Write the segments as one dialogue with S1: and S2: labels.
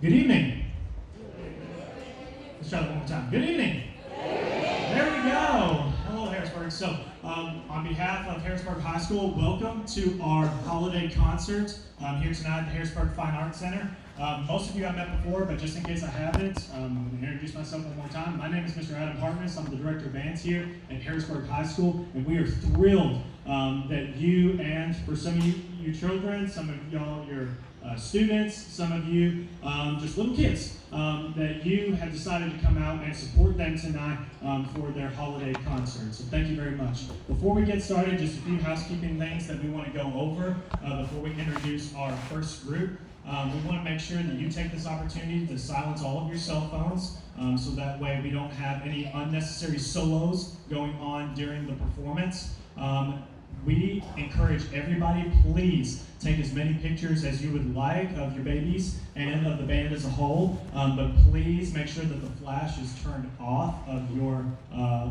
S1: Good evening. Let's try that one more time. Good evening. There we go. Hello, Harrisburg. So, on behalf of Harrisburg High School, welcome to our holiday concert here tonight at the Harrisburg Fine Arts Center. Most of you I've met before, but just in case I haven't, I'm going to introduce myself one more time. My name is Mr. Adam Hartness. I'm the director of bands here at Harrisburg High School, and we are thrilled that you, and for some of you children, some of y'all, your students, some of you, just little kids, that you have decided to come out and support them tonight for their holiday concert. So thank you very much. Before we get started, just a few housekeeping things that we want to go over before we introduce our first group. We want to make sure that you take this opportunity to silence all of your cell phones so that way we don't have any unnecessary solos going on during the performance. We encourage everybody, please take as many pictures as you would like of your babies and of the band as a whole, but please make sure that the flash is turned off of your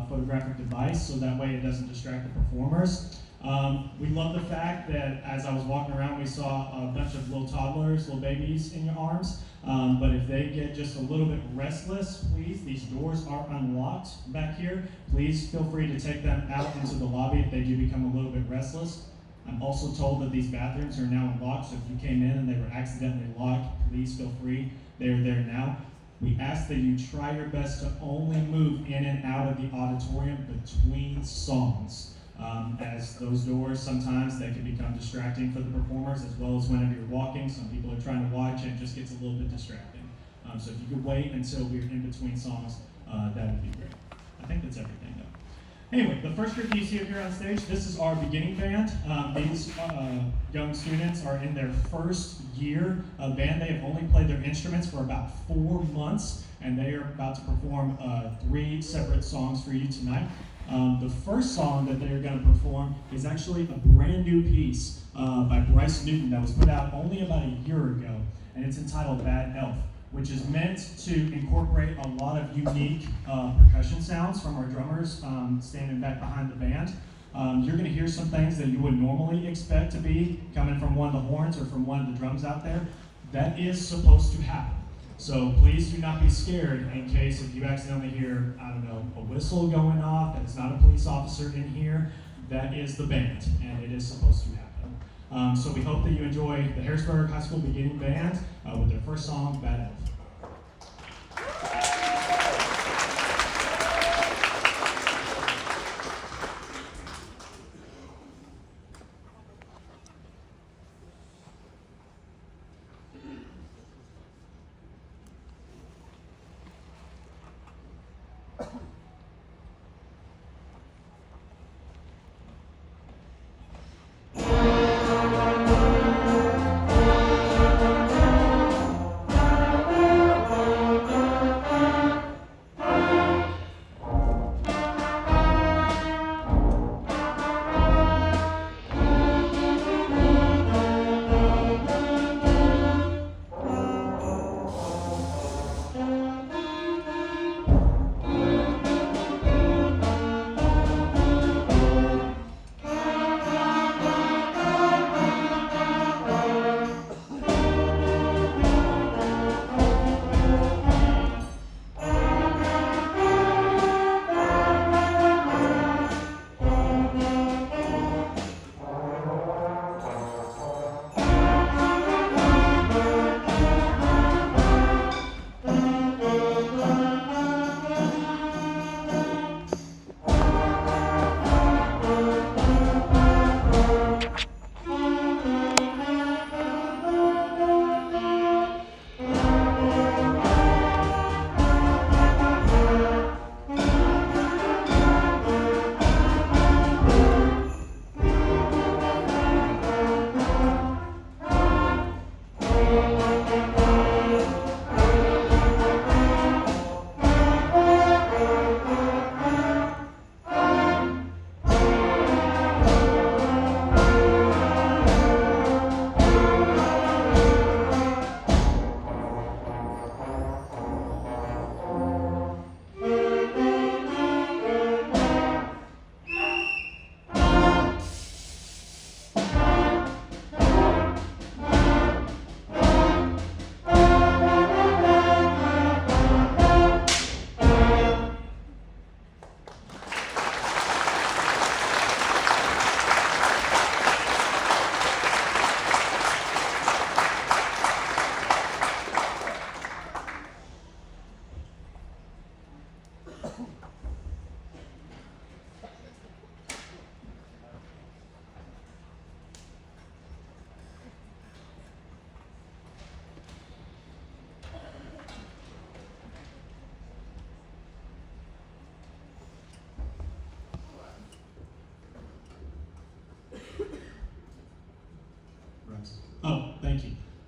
S1: photographic device so that way it doesn't distract the performers. We love the fact that as I was walking around, we saw a bunch of little toddlers, little babies in your arms. But if they get just a little bit restless, please, these doors are unlocked back here. Please feel free to take them out into the lobby if they do become a little bit restless. I'm also told that these bathrooms are now unlocked, so if you came in and they were accidentally locked, please feel free. They are there now. We ask that you try your best to only move in and out of the auditorium between songs. As those doors, sometimes they can become distracting for the performers, as well as whenever you're walking. Some people are trying to watch and it just gets a little bit distracting. So if you could wait until we're in between songs, that would be great. I think that's everything though. Anyway, the first group you see up here on stage, this is our beginning band. These young students are in their first year of band. They have only played their instruments for about 4 months, and they are about to perform 3 separate songs for you tonight. The first song that they're going to perform is actually a brand new piece by Bryce Newton that was put out only about a year ago, and it's entitled Bad Elf, which is meant to incorporate a lot of unique percussion sounds from our drummers standing back behind the band. You're going to hear some things that you would normally expect to be coming from one of the horns or from one of the drums out there. That is supposed to happen. So please do not be scared in case if you accidentally hear, I don't know, a whistle going off, that it's not a police officer in here. That is the band, and it is supposed to happen. So we hope that you enjoy the Harrisburg High School Beginning Band with their first song, Bad Elf.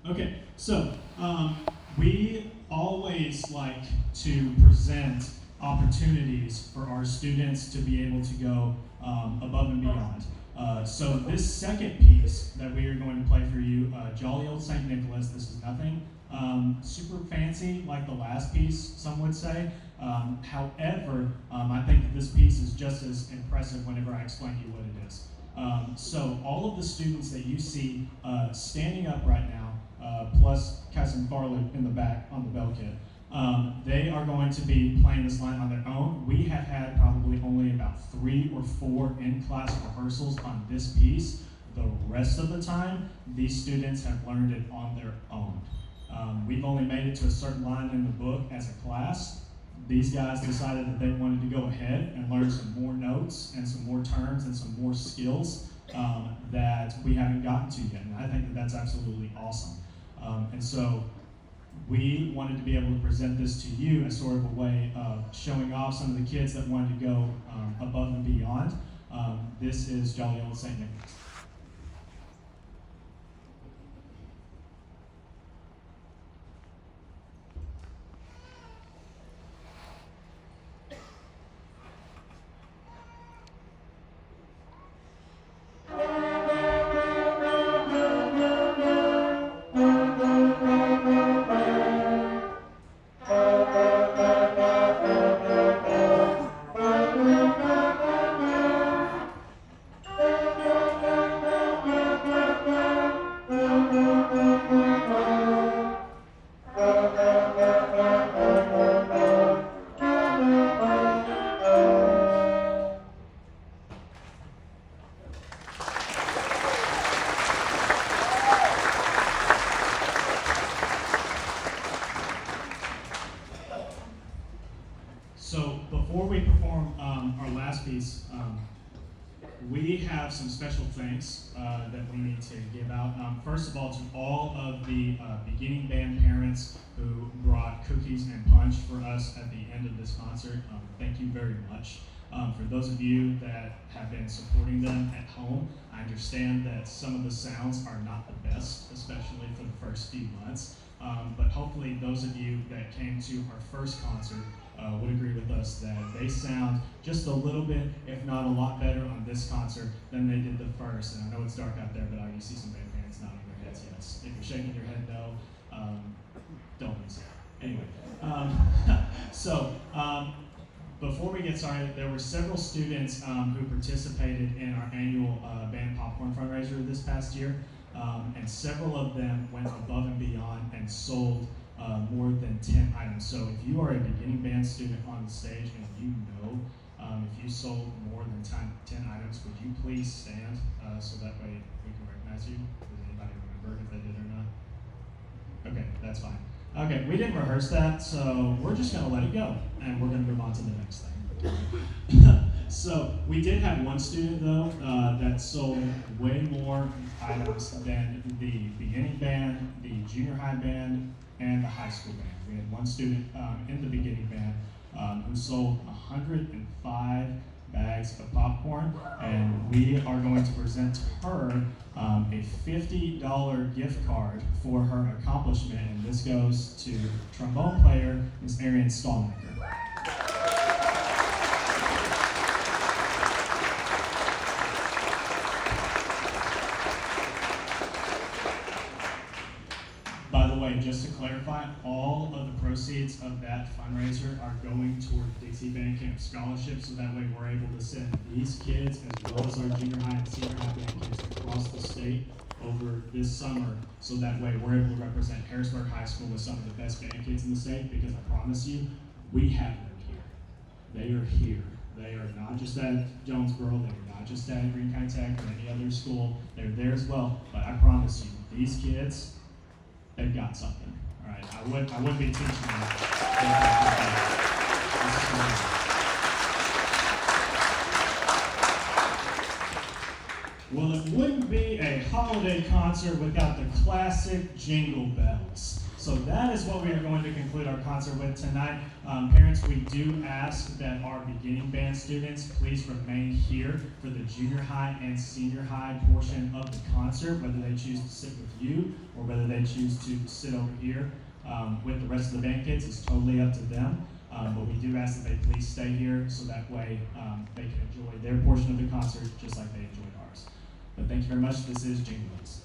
S1: Okay, so we always like to present opportunities for our students to be able to go above and beyond. So this second piece that we are going to play for you, Jolly Old St. Nicholas, this is nothing super fancy like the last piece, some would say. However, I think that this piece is just as impressive whenever I explain to you what it is. So all of the students that you see standing up right now, plus Cousin Farley in the back on the bell kit, they are going to be playing this line on their own. We have had probably only about 3 or 4 in-class rehearsals on this piece. The rest of the time, these students have learned it on their own. We've only made it to a certain line in the book as a class. These guys decided that they wanted to go ahead and learn some more notes and some more terms and some more skills that we haven't gotten to yet. And I think that that's absolutely awesome. And so we wanted to be able to present this to you as sort of a way of showing off some of the kids that wanted to go above and beyond. This is Jolly Old St. Nicholas. So before we perform our last piece, we have some special thanks that we need to give out. First of all, to all of the beginning band parents who brought cookies and punch for us at the end of this concert. Thank you very much. For those of you that have been supporting them at home, I understand that some of the sounds are not the best, especially for the first few months. But hopefully those of you that came to our first concert would agree with us that they sound just a little bit, if not a lot better on this concert than they did the first. And I know it's dark out there, but I can see some band parents nodding their heads yes. If you're shaking your head no, don't be sad. Anyway, before we get started, there were several students who participated in our annual band popcorn fundraiser this past year, and several of them went above and beyond and sold more than 10 items. So if you are a beginning band student on the stage and you know if you sold more than 10 items, would you please stand so that way we can recognize you? Does anybody remember if they did or not? Okay, that's fine. Okay, we didn't rehearse that, so we're just going to let it go, and we're going to move on to the next thing. So we did have one student, though, that sold way more items than the beginning band, the junior high band, and the high school band. We had one student in the beginning band who sold 105 bags of popcorn, and we are going to present to her a $50 gift card for her accomplishment, and this goes to trombone player Ms. Arian Stallmaker. By the way, just to clarify, all of the proceeds of that fundraiser are going toward Dixie Band Camp scholarships, so that way we're able to send these kids, as well as our junior high and senior high band kids, across the state over this summer, so that way we're able to represent Harrisburg High School with some of the best band kids in the state, because I promise you, we have them here. They are here. They are not just at Jonesboro, they are not just at Green County Tech or any other school, they're there as well, but I promise you, these kids, they've got something. All right, I wouldn't be teaching them. Well, it wouldn't be a holiday concert without the classic jingle bells. So that is what we are going to conclude our concert with tonight. Parents, we do ask that our beginning band students please remain here for the junior high and senior high portion of the concert, whether they choose to sit with you or whether they choose to sit over here with the rest of the band kids. It's totally up to them. But we do ask that they please stay here so that way they can enjoy their portion of the concert just like they enjoyed ours. But thank you very much. This is Jingle Bells.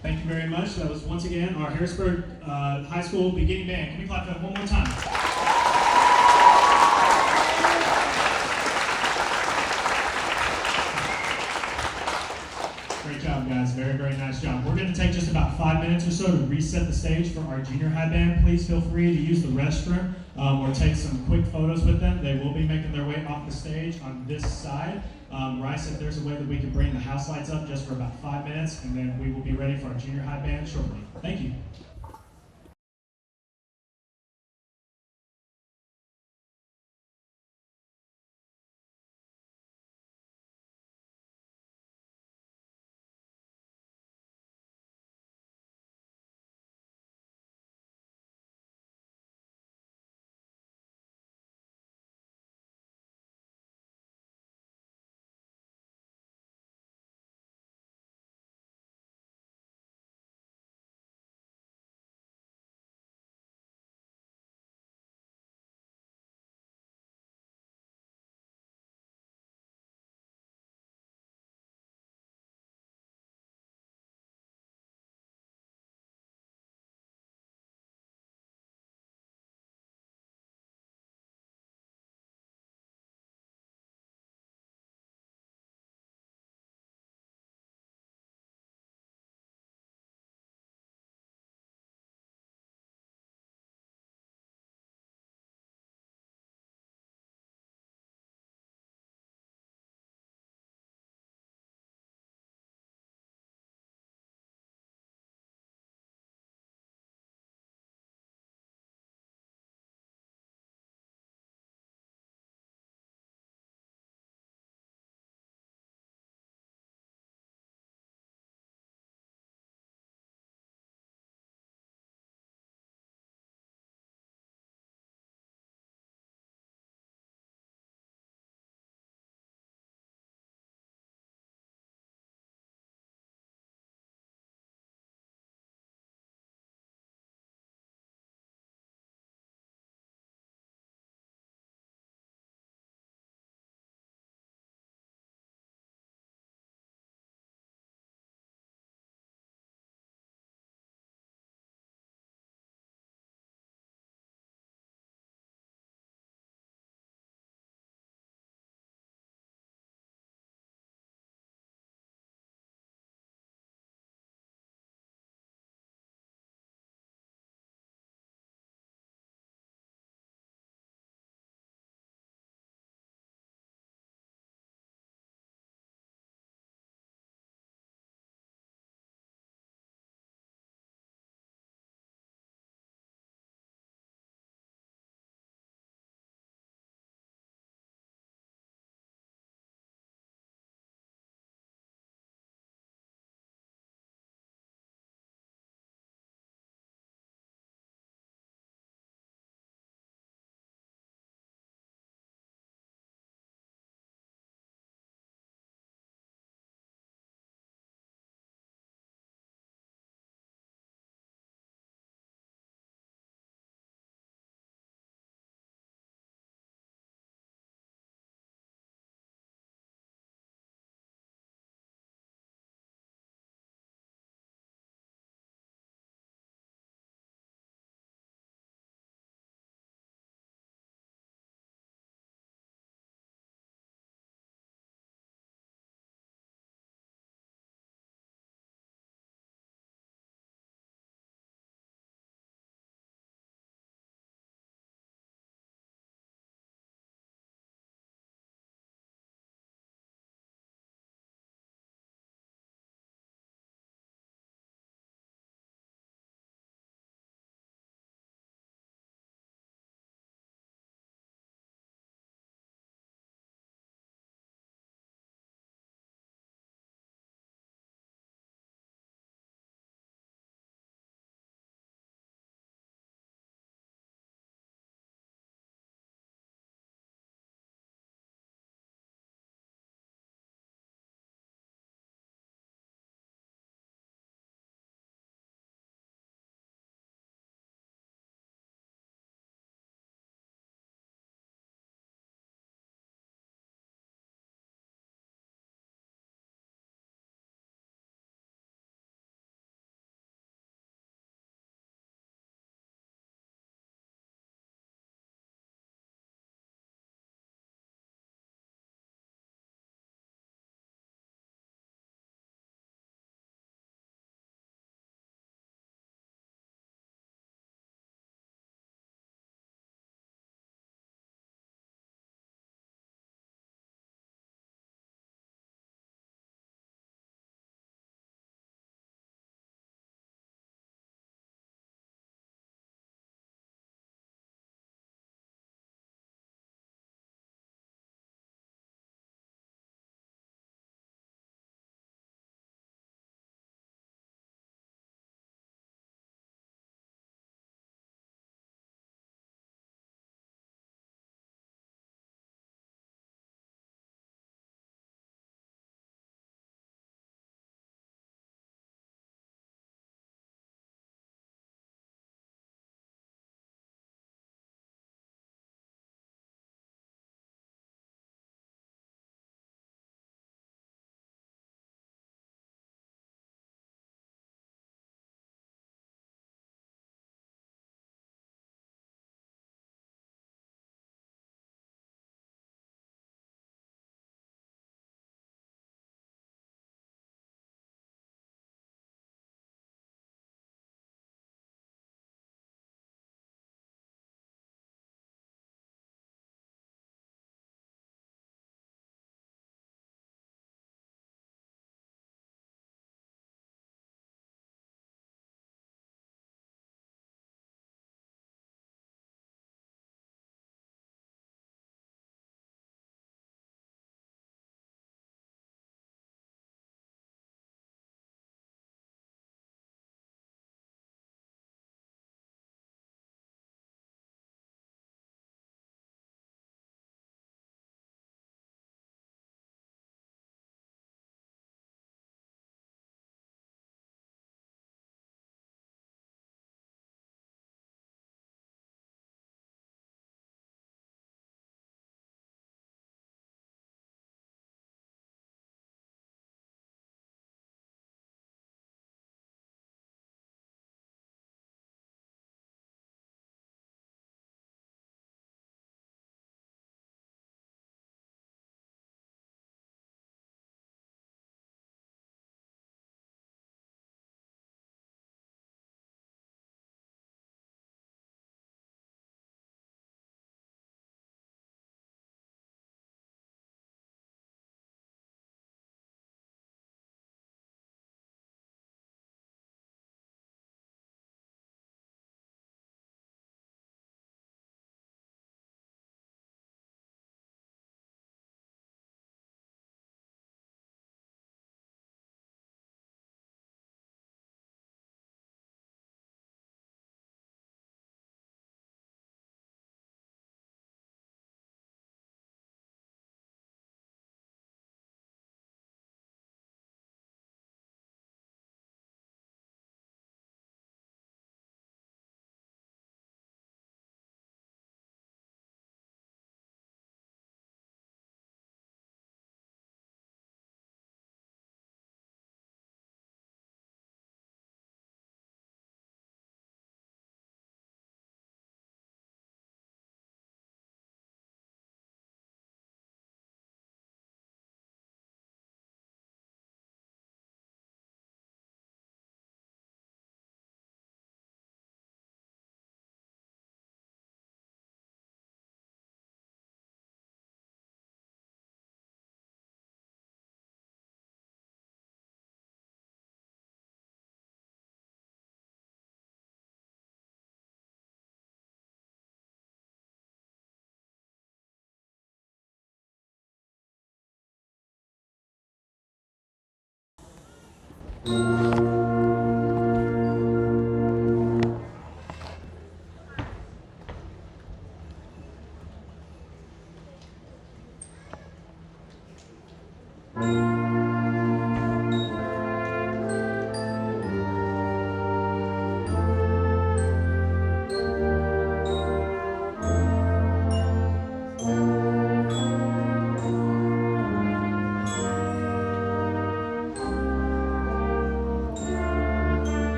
S1: Thank you very much. That was once again our Harrisburg High School beginning band. Can we clap that one more time? Great job, guys. Very, very nice job. We're going to take just about 5 minutes or so to reset the stage for our junior high band. Please feel free to use the restroom or take some quick photos with them. They will be making their way off the stage on this side. Rice, if there's a way that we can bring the house lights up just for about 5 minutes, and then we will be ready for our junior high band shortly. Thank you.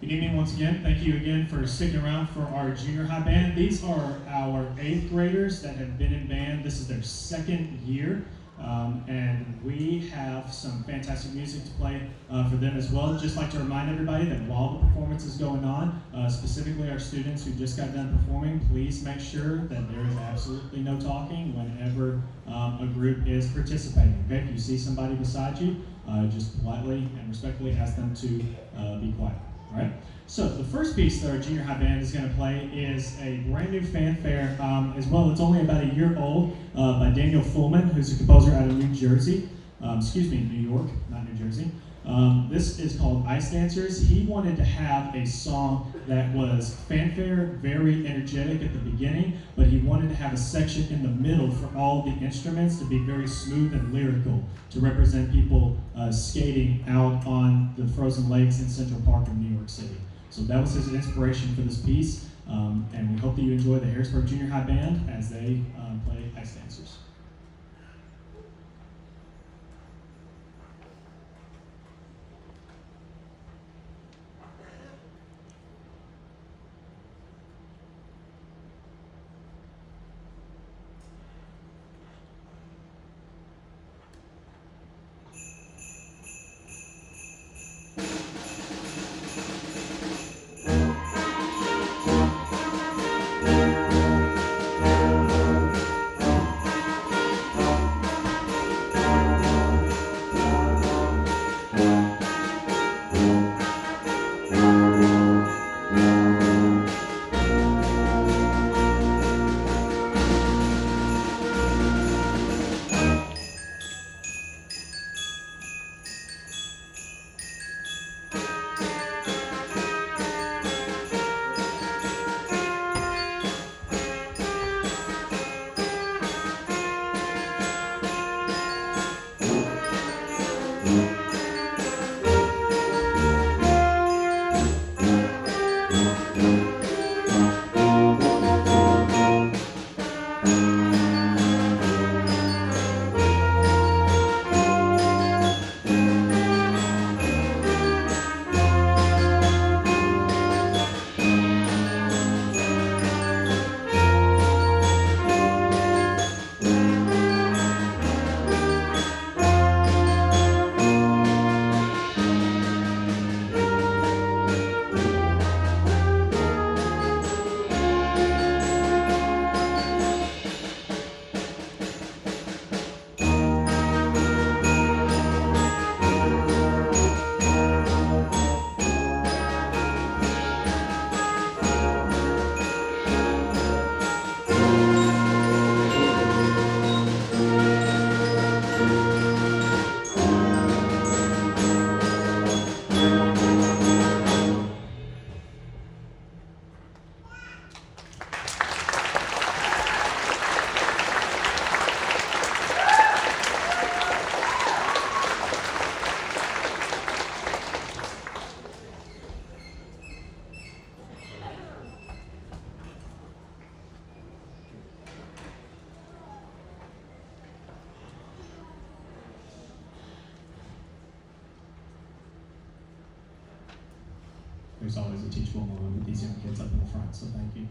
S1: Good evening once again. Thank you again for sticking around for our junior high band. These are our 8th graders that have been in band. This is their 2nd year, and we have some fantastic music to play for them as well. Just like to remind everybody that while the performance is going on, specifically our students who just got done performing, please make sure that there is absolutely no talking whenever a group is participating. Okay? If you see somebody beside you, just politely and respectfully ask them to be quiet. All right. So the first piece that our junior high band is going to play is a brand new fanfare as well. It's only about a year old by Daniel Fullman, who's a composer out of New Jersey. New York, not New Jersey. This is called Ice Dancers. He wanted to have a song that was fanfare, very energetic at the beginning, but he wanted to have a section in the middle for all the instruments to be very smooth and lyrical to represent people skating out on the frozen lakes in Central Park in New York City. So that was his inspiration for this piece, and we hope that you enjoy the Harrisburg Junior High Band as they play Ice Dancers. There's always a teachable moment with these young kids up in the front, so thank you.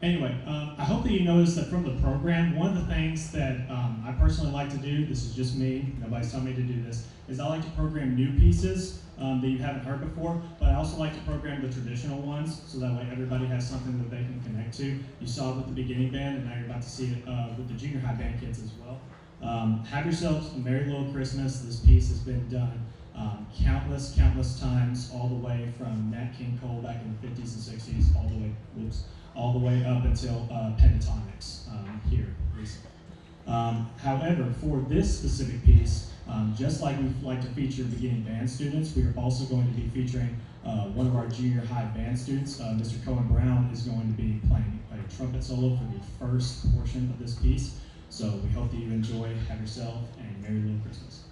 S1: Anyway, I hope that you noticed that from the program, one of the things that I personally personally like to do, this is just me, nobody's telling me to do this, is I like to program new pieces that you haven't heard before, but I also like to program the traditional ones, so that way everybody has something that they can connect to. You saw it with the beginning band, and now you're about to see it with the junior high band kids as well. Have yourselves a merry little Christmas. This piece has been done countless times, all the way from Nat King Cole back in the 50s and 60s, all the way up until Pentatonics here recently. However, for this specific piece, just like we like to feature beginning band students, we are also going to be featuring one of our junior high band students. Mr. Cohen Brown is going to be playing a trumpet solo for the first portion of this piece. So we hope that you enjoy, have yourself, and Merry Little Christmas.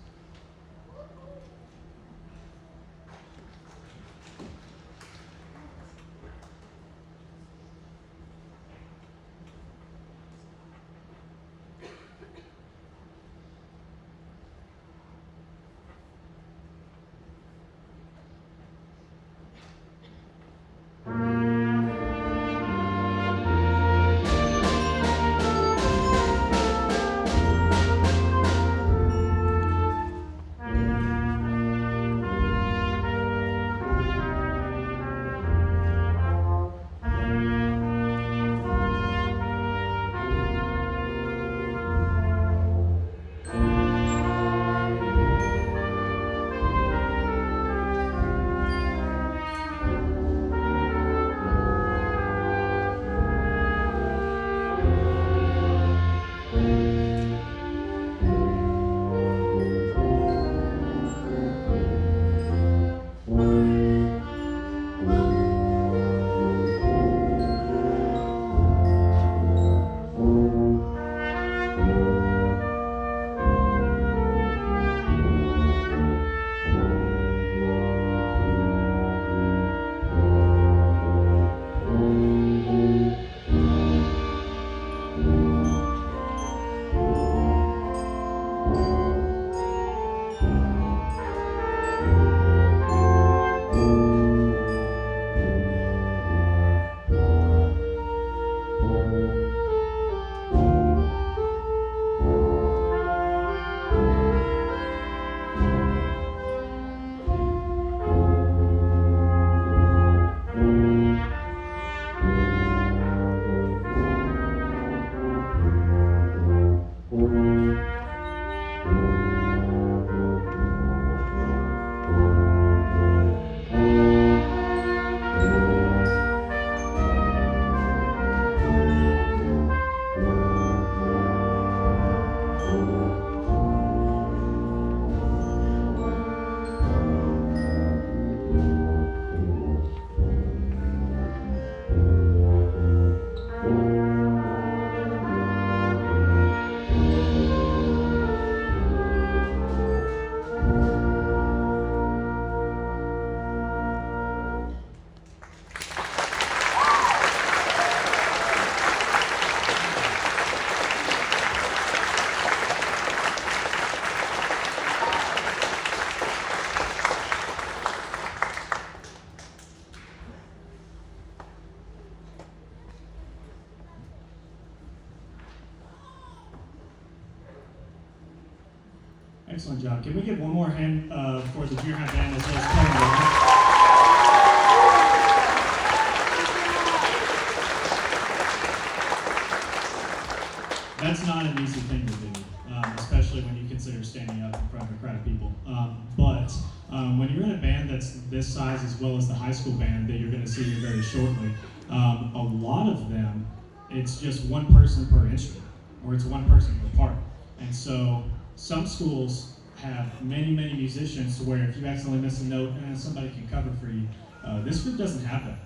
S1: Excellent job. Can we give one more hand for the junior high band as well as Cohen? That's not an easy thing to do, especially when you consider standing up in front of a crowd of people. But when you're in a band that's this size, as well as the high school band that you're going to see here very shortly, a lot of them, it's just one person per instrument, or it's one person per part. And so some schools have many musicians to where if you accidentally miss a note, somebody can cover for you. This group doesn't have that.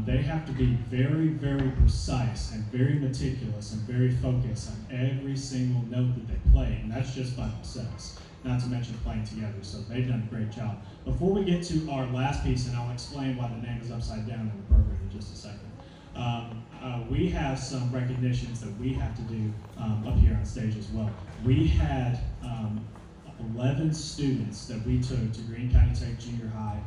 S1: They have to be very precise and very meticulous and very focused on every single note that they play, and that's just by themselves, not to mention playing together, so they've done a great job. Before we get to our last piece, and I'll explain why the name is upside down in the program in just a second, we have some recognitions that we have to do up here on stage as well. We had 11 students that we took to Greene County Tech Junior High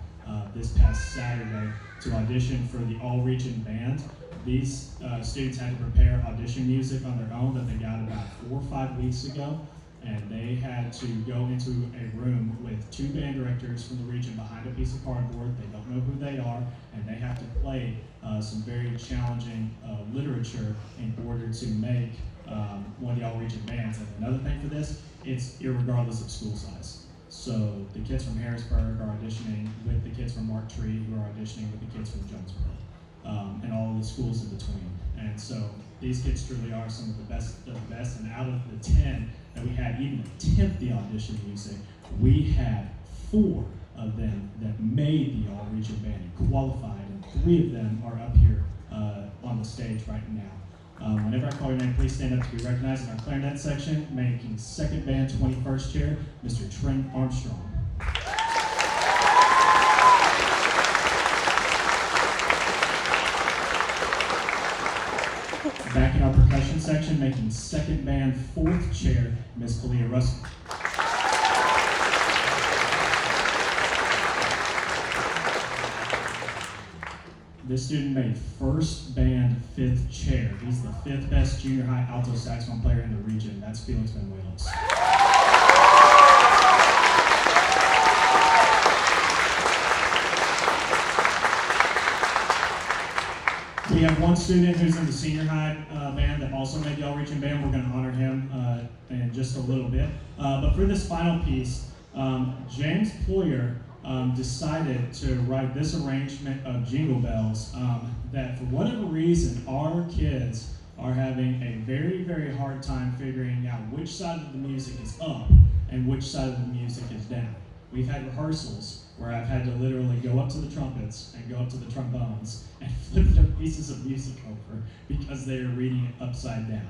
S1: this past Saturday to audition for the all-region band. These students had to prepare audition music on their own that they got about 4 or 5 weeks ago. and they had to go into a room with 2 band directors from the region behind a piece of cardboard. They don't know who they are, and they have to play some very challenging literature in order to make one of the all-region bands. And another thing for this, it's irregardless of school size. So the kids from Harrisburg are auditioning with the kids from Mark Tree, who are auditioning with the kids from Jonesboro, and all of the schools in between. And so these kids truly are some of the best of the best. And out of the 10 that we had even attempt the audition music, we had 4 of them that made the all-region band and qualified, and 3 of them are up here on the stage right now. Whenever I call your name, please stand up to be recognized. In our clarinet section, making second band 21st chair, Mr. Trent Armstrong. Back in our percussion section, making second band 4th chair, Miss Kalia Russell. This student made first band 5th chair. He's the 5th best junior high alto saxophone player in the region. That's Felix Van Wales. We have one student who's in the senior high band that also made the all-region band. We're going to honor him in just a little bit. But for this final piece, James Ployer decided to write this arrangement of Jingle Bells that for whatever reason, our kids are having a very, very hard time figuring out which side of the music is up and which side of the music is down. We've had rehearsals where I've had to literally go up to the trumpets and go up to the trombones and flip their pieces of music over because they are reading it upside down.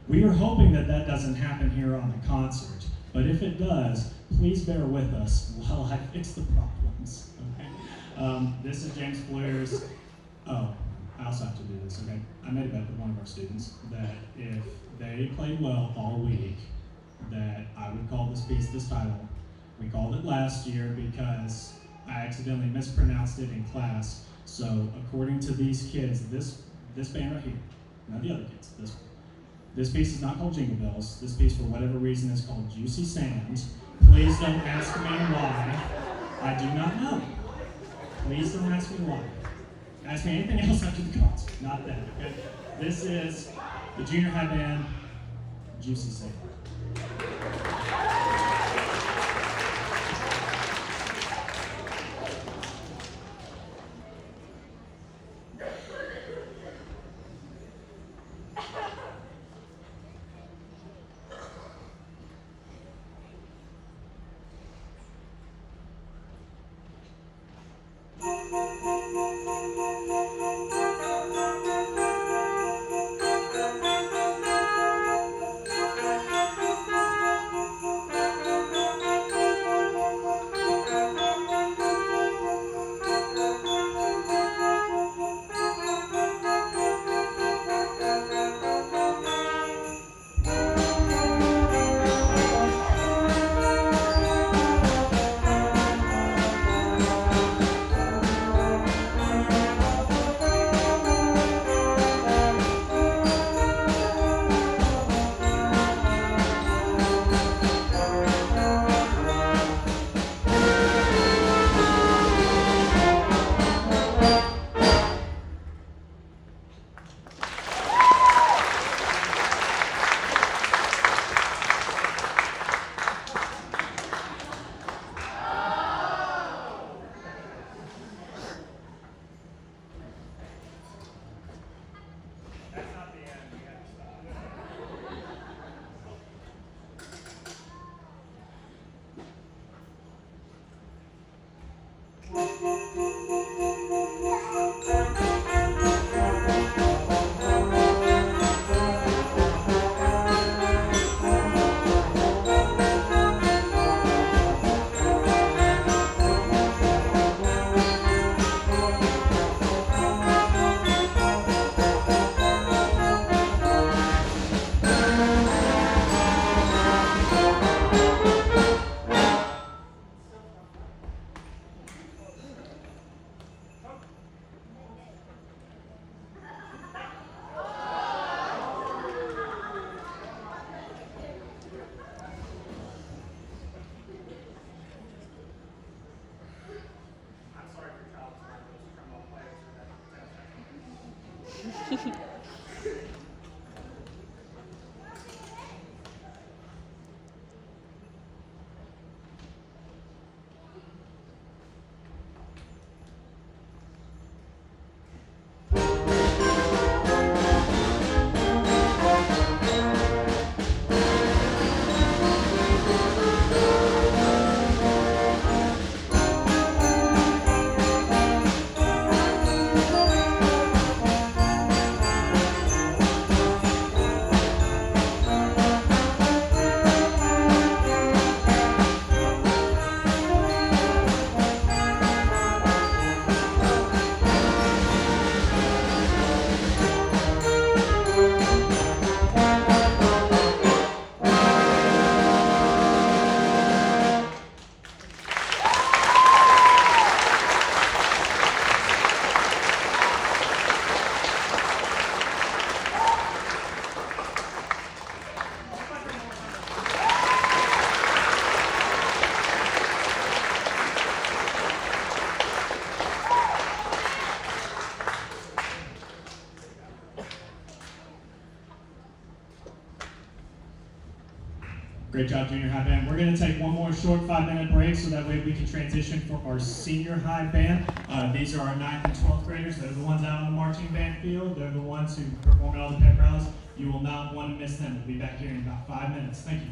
S1: We are hoping that that doesn't happen here on the concert, but if it does, please bear with us while I fix the problems, okay? This is James Ployer's, I also have to do this, okay? I made a bet with one of our students that if they played well all week, that I would call this piece this title. We called it last year because I accidentally mispronounced it in class. So according to these kids, this band right here, not the other kids, this one. This piece is not called Jingle Bells. This piece, for whatever reason, is called Juicy Sands. Please don't ask me why. I do not know. Please don't ask me why. Ask me anything else after the concert, not that, okay? This is the junior high band, Juicy Sands. Great job, junior high band. We're going to take one more short 5-minute break so that way we can transition for our senior high band. These are our 9th and 12th graders. They're the ones out on the marching band field. They're the ones who perform at all the pep rallies. You will not want to miss them. We'll be back here in about 5 minutes. Thank you.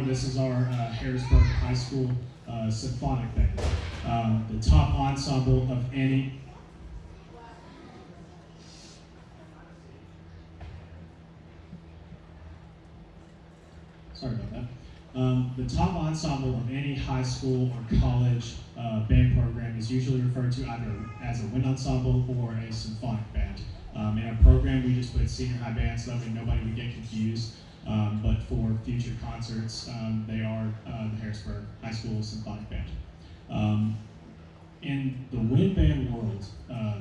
S1: this is our Harrisburg High School Symphonic Band. The top ensemble of any... Sorry about that. The top ensemble of any high school or college band program is usually referred to either as a wind ensemble or a symphonic band. In our program, we just put senior high band so that way nobody would get confused. But for future concerts, they are the Harrisburg High School Symphonic Band. In the wind band world,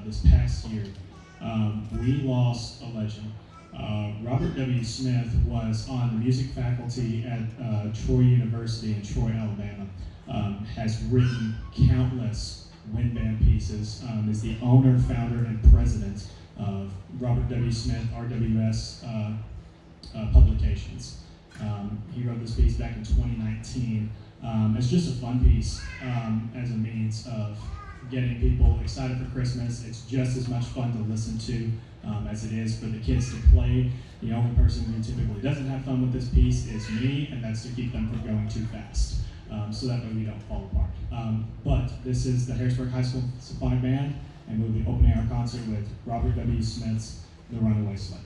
S1: this past year, we lost a legend. Robert W. Smith was on the music faculty at Troy University in Troy, Alabama. Has written countless wind band pieces. Is the owner, founder, and president of Robert W. Smith RWS Publications. He wrote this piece back in 2019. It's just a fun piece as a means of getting people excited for Christmas. It's just as much fun to listen to as it is for the kids to play. The only person who typically doesn't have fun with this piece is me, and that's to keep them from going too fast. So that way we don't fall apart. But this is the Harrisburg High School Symphonic Band, and we'll be opening our concert with Robert W. Smith's The Runaway Sled.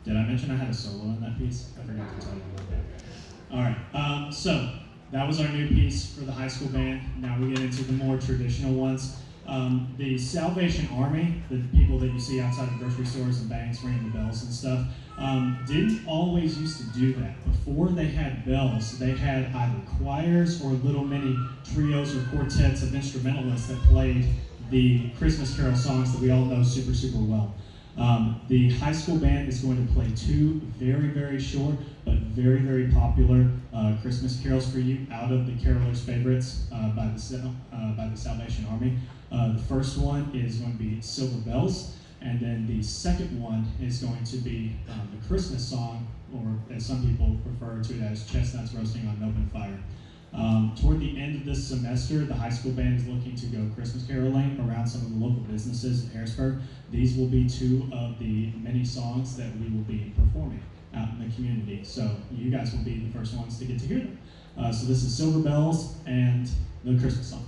S1: Did I mention I had a solo in that piece? I forgot to tell you about that. All right, so that was our new piece for the high school band. Now we get into the more traditional ones. The Salvation Army, the people that you see outside of grocery stores and banks ringing the bells and stuff, didn't always used to do that. Before they had bells, they had either choirs or little mini trios or quartets of instrumentalists that played the Christmas Carol songs that we all know super, super well. The high school band is going to play two very, very short but very, very popular Christmas carols for you out of the Carolers' favorites by the Salvation Army. The first one is going to be Silver Bells, And then the second one is going to be the Christmas song, or as some people refer to it as chestnuts roasting on an open fire. Toward the end of this semester, the high school band is looking to go Christmas caroling around some of the local businesses in Harrisburg. These will be two of the many songs that we will be performing out in the community. So you guys will be the first ones to get to hear them. So this is Silver Bells and the Christmas song.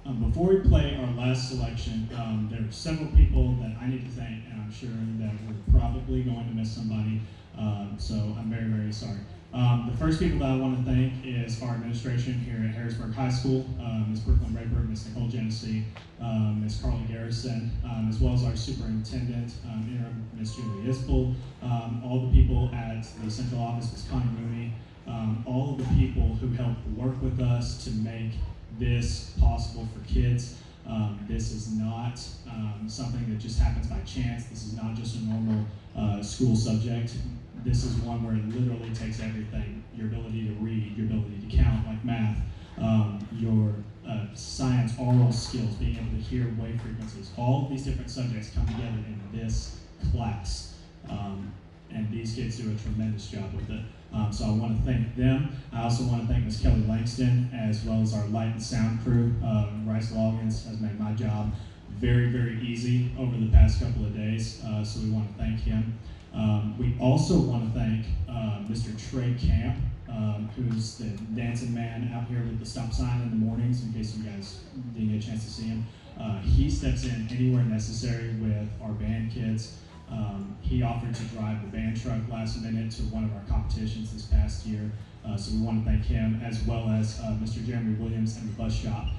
S1: Before we play our last selection, there are several people that I need to thank, and I'm sure that we're probably going to miss somebody, so I'm very, very sorry. The first people that I want to thank is our administration here at Harrisburg High School, Ms. Brooklyn Rayburg, Ms. Nicole Genesee, Ms. Carly Garrison, as well as our superintendent, interim Ms. Julie Isbell, all the people at the central office, Ms. Connie Mooney, all of the people who helped work with us to make this possible for kids. This is not something that just happens by chance. This is not just a normal school subject. This is one where it literally takes everything. Your ability to read, your ability to count like math, your science, oral skills, being able to hear wave frequencies. All of these different subjects come together in this class. And these kids do a tremendous job with it. So I want to thank them. I also want to thank Ms. Kelly Langston, as well as our light and sound crew. Rice Loggins has made my job very, very easy over the past couple of days, so we want to thank him. We also want to thank Mr. Trey Camp, who's the dancing man out here with the stop sign in the mornings, in case you guys didn't get a chance to see him. He steps in anywhere necessary with our band kids. He offered to drive the band truck last minute to one of our competitions this past year, so we want to thank him, as well as Mr. Jeremy Williams and the bus shop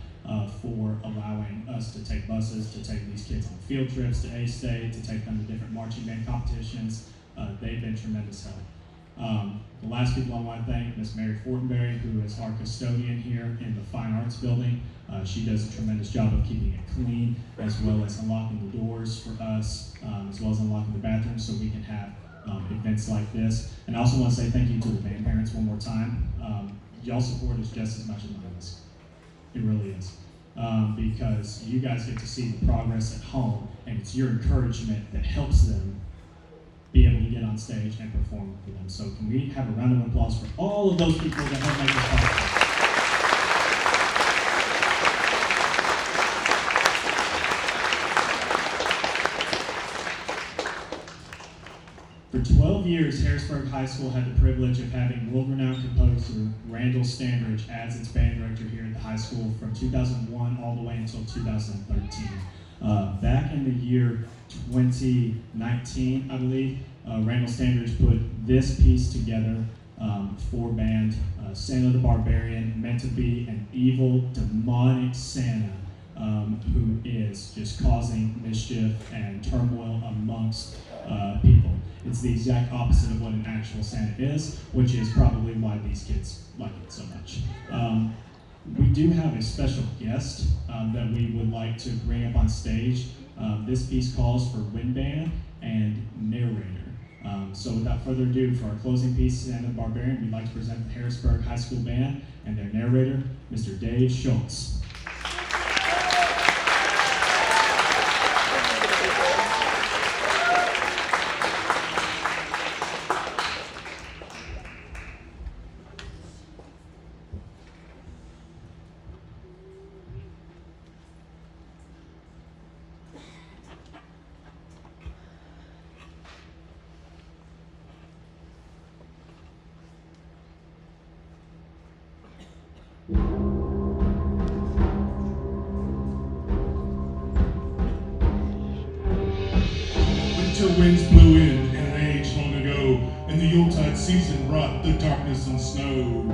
S1: for allowing us to take buses, to take these kids on field trips to A-State, to take them to different marching band competitions. They've been tremendous help. The last people I want to thank, Ms. Mary Fortenberry, who is our custodian here in the Fine Arts Building. She does a tremendous job of keeping it clean, as well as unlocking the doors for us, as well as unlocking the bathrooms so we can have events like this. And I also want to say thank you to the band parents one more time. Y'all's support is just as much as mine is. It really is. Because you guys get to see the progress at home, and it's your encouragement that helps them be able to get on stage and perform for them. So can we have a round of applause for all of those people that help make this possible? For 12 years, Harrisburg High School had the privilege of having world-renowned composer Randall Standridge as its band director here at the high school from 2001 all the way until 2013. Back in the year 2019, I believe, Randall Standridge put this piece together for band, Santa the Barbarian, meant to be an evil, demonic Santa who is just causing mischief and turmoil amongst people. It's the exact opposite of what an actual Santa is, which is probably why these kids like it so much. We do have a special guest that we would like to bring up on stage. This piece calls for wind band and narrator. So without further ado, for our closing piece, Santa the Barbarian, we'd like to present the Harrisburg High School Band and their narrator, Mr. Dave Schultz.
S2: Winter winds blew in an age long ago, and the Yuletide season brought the darkness and snow.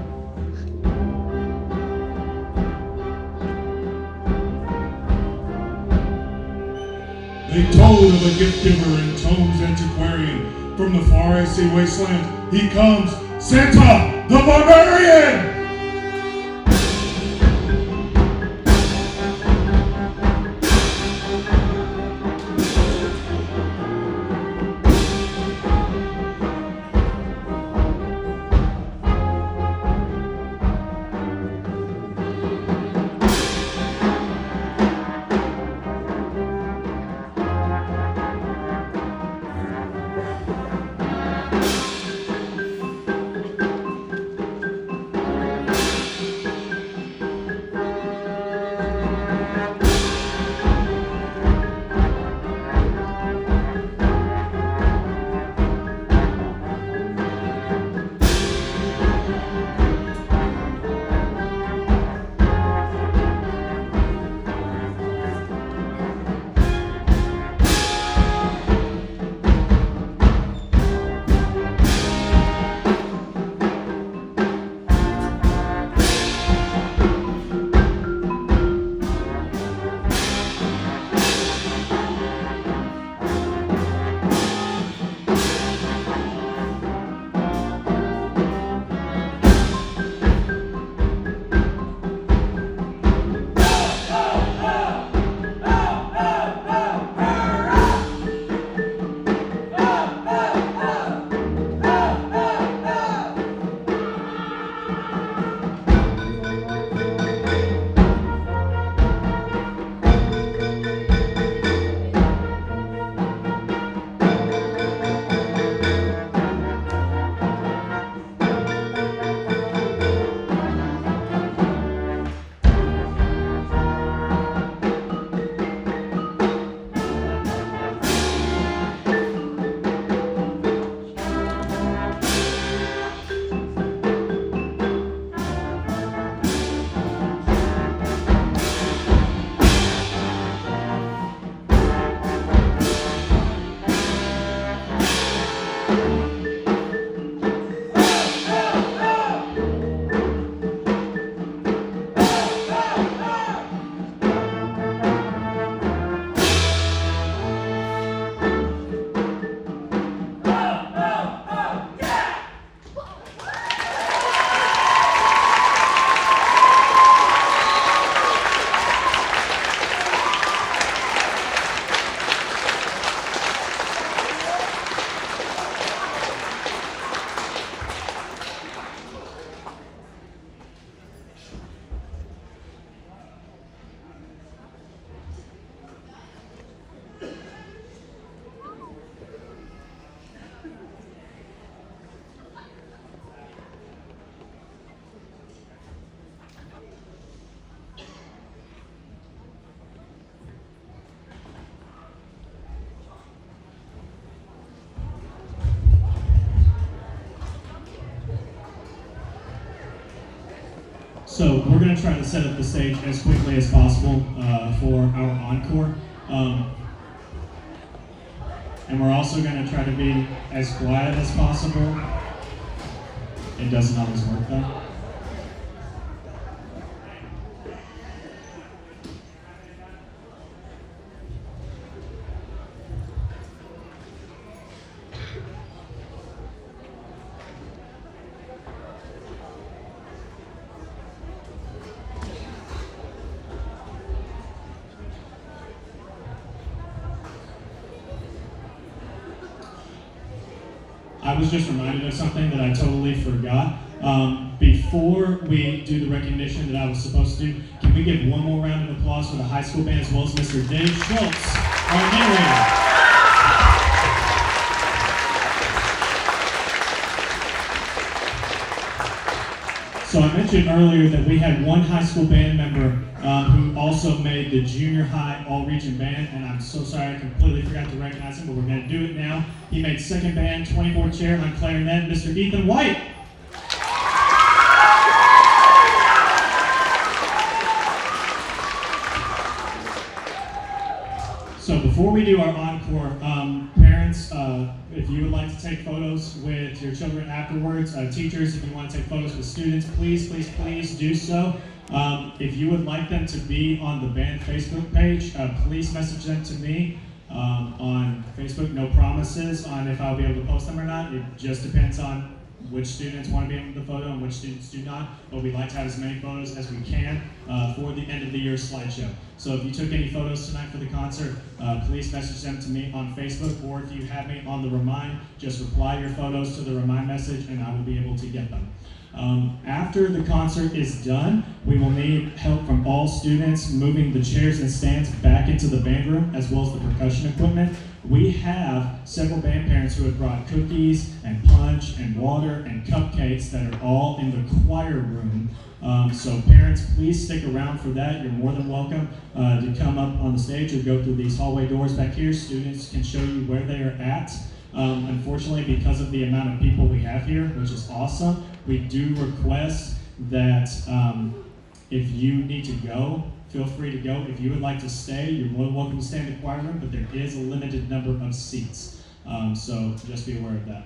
S2: They told of a gift giver in Tome's antiquarian. From the far icy wasteland, he comes, Santa the Barbarian!
S1: So we're going to try to set up the stage as quickly as possible for our encore. And we're also going to try to be as quiet as possible. It doesn't always work though. I was just reminded of something that I totally forgot. Before we do the recognition that I was supposed to do, can we give one more round of applause for the high school band as well as Mr. Dave Schultz, our narrator. So I mentioned earlier that we had one high school band member who also made the junior high all-region band, and I'm so sorry I completely forgot to recognize him, but we're going to do it now. He made second band, 24th chair on clarinet, Mr. Ethan White. So before we do our encore, parents, if you would like to take photos with your children afterwards, teachers, if you want to take photos with students, please do so. If you would like them to be on the band Facebook page, please message them to me on Facebook. No promises on if I'll be able to post them or not. It just depends on which students want to be in the photo and which students do not, but we'd like to have as many photos as we can for the end of the year slideshow. So if you took any photos tonight for the concert, please message them to me on Facebook, or if you have me on the Remind, just reply your photos to the Remind message and I will be able to get them. After the concert is done, we will need help from all students moving the chairs and stands back into the band room as well as the percussion equipment. We have several band parents who have brought cookies and punch and water and cupcakes that are all in the choir room. So parents, please stick around for that. You're more than welcome to come up on the stage or go through these hallway doors back here. Students can show you where they are at. Unfortunately, because of the amount of people we have here, which is awesome, we do request that if you need to go, feel free to go. If you would like to stay, you're more than welcome to stay in the choir room, but there is a limited number of seats. So just be aware of that.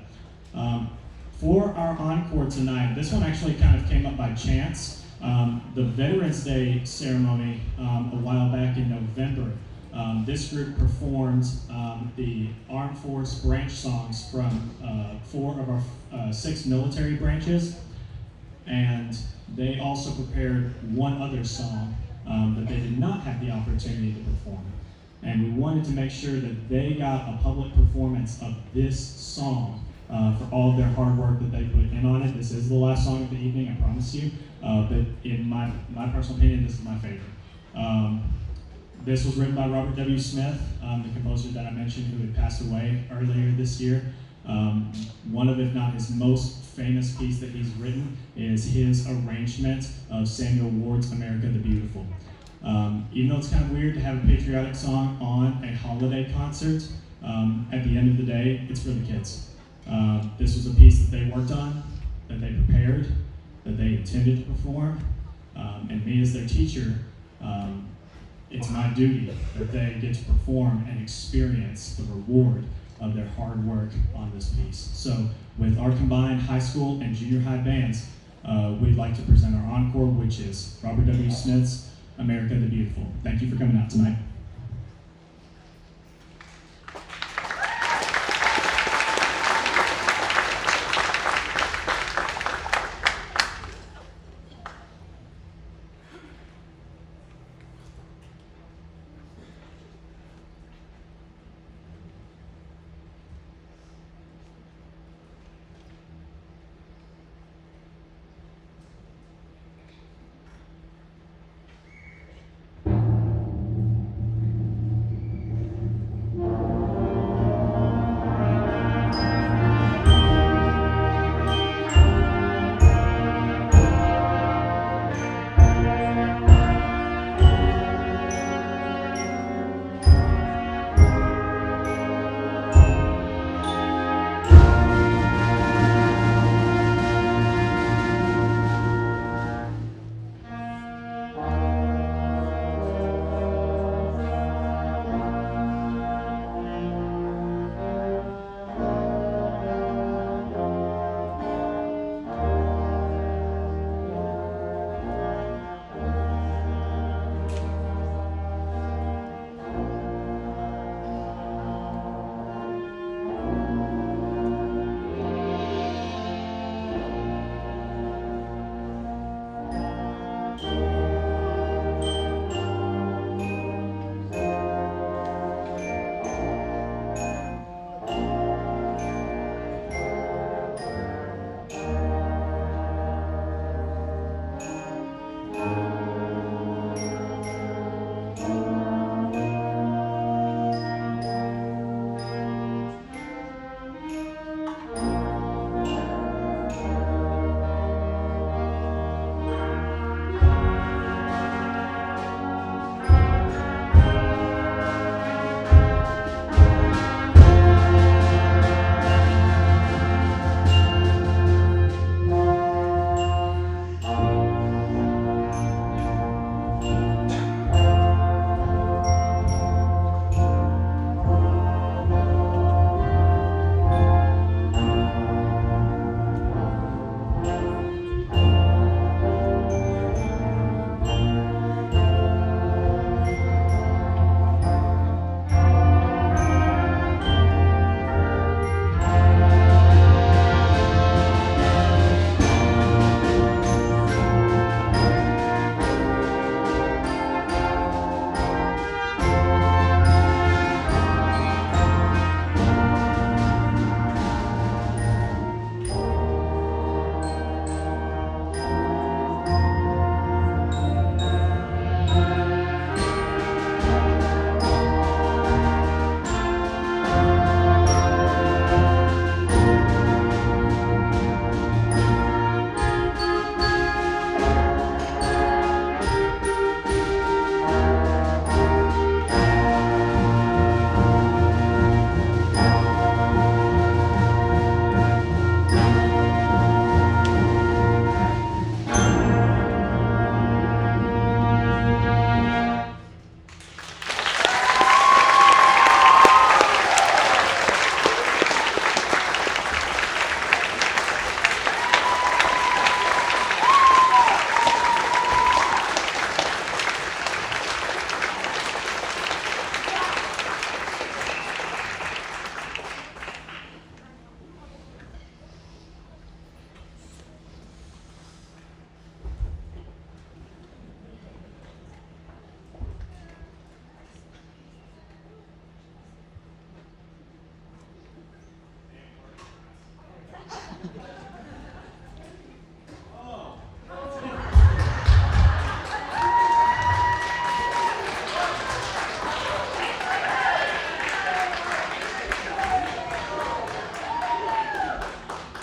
S1: For our encore tonight, this one actually kind of came up by chance. The Veterans Day ceremony a while back in November, this group performed the Armed Force branch songs from 4 of our 6 military branches, and they also prepared one other song that they did not have the opportunity to perform. And we wanted to make sure that they got a public performance of this song for all of their hard work that they put in on it. This is the last song of the evening, I promise you, but in my personal opinion, this is my favorite. This was written by Robert W. Smith, the composer that I mentioned who had passed away earlier this year. One of, if not his most famous piece that he's written, is his arrangement of Samuel Ward's America the Beautiful. Even though it's kind of weird to have a patriotic song on a holiday concert, at the end of the day, it's for the kids. This was a piece that they worked on, that they prepared, that they intended to perform, and me as their teacher, it's my duty that they get to perform and experience the reward of their hard work on this piece. So with our combined high school and junior high bands, we'd like to present our encore, which is Robert W. Smith's America the Beautiful. Thank you for coming out tonight.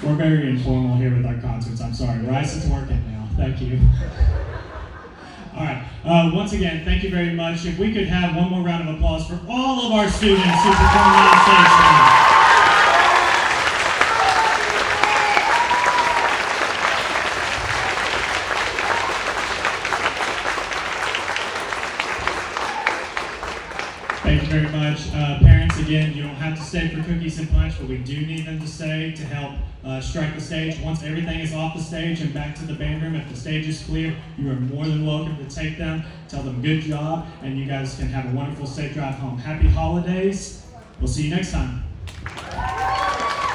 S1: We're very informal here with our concerts. I'm sorry. Rise is working now. Thank you. All right. Once again, thank you very much. If we could have one more round of applause for all of our students who performed on stage tonight. Thank you very much. Parents, again, you don't have to stay for cookies and punch, but we do need them to stay to help strike the stage. Once everything is off the stage and back to the band room, if the stage is clear, you are more than welcome to take them, tell them good job, and you guys can have a wonderful, safe drive home. Happy holidays. We'll see you next time.